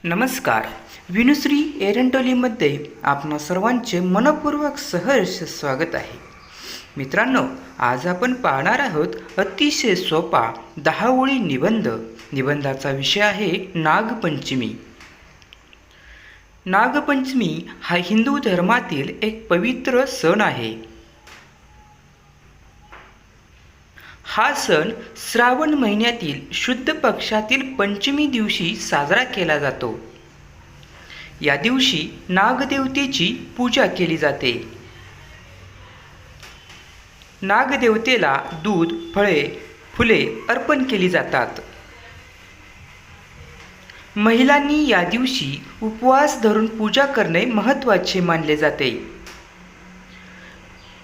नमस्कार. विनुश्री एरंडोलीमध्ये आपणा सर्वांचे मनपूर्वक सहर्ष स्वागत आहे. मित्रांनो, आज आपण पाहणार आहोत अतिशय सोपा 10 ओळी निबंध. निबंधाचा विषय आहे नागपंचमी. नागपंचमी हा हिंदू धर्मातील एक पवित्र सण आहे. हा सण श्रावण महिन्यातील शुद्ध पक्षातील पंचमी दिवशी साजरा केला जातो. या दिवशी नागदेवतेची पूजा केली जाते. नागदेवतेला दूध, फळे, फुले अर्पण केली जातात. महिलांनी या दिवशी उपवास धरून पूजा करणे महत्त्वाचे मानले जाते.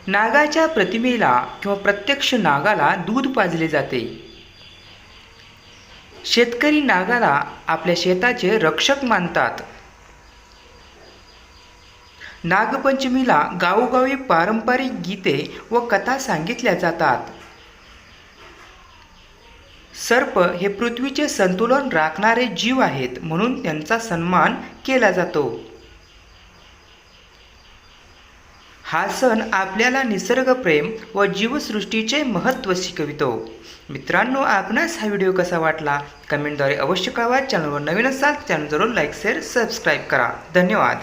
नागाच्या प्रतिमेला किंवा प्रत्यक्ष नागाला दूध पाजले जाते. शेतकरी नागाला आपल्या शेताचे रक्षक मानतात. नागपंचमीला गावोगावी पारंपरिक गीते व कथा सांगितल्या जातात. सर्प हे पृथ्वीचे संतुलन राखणारे जीव आहेत, म्हणून त्यांचा सन्मान केला जातो. हा सण आपल्याला निसर्गप्रेम व जीवसृष्टीचे महत्त्व शिकवितो. मित्रांनो, आपणास हा व्हिडिओ कसा वाटला कमेंटद्वारे अवश्य कळवा. चॅनलवर नवीन असाल चॅनल जरूर लाईक, शेअर, सबस्क्राईब करा. धन्यवाद.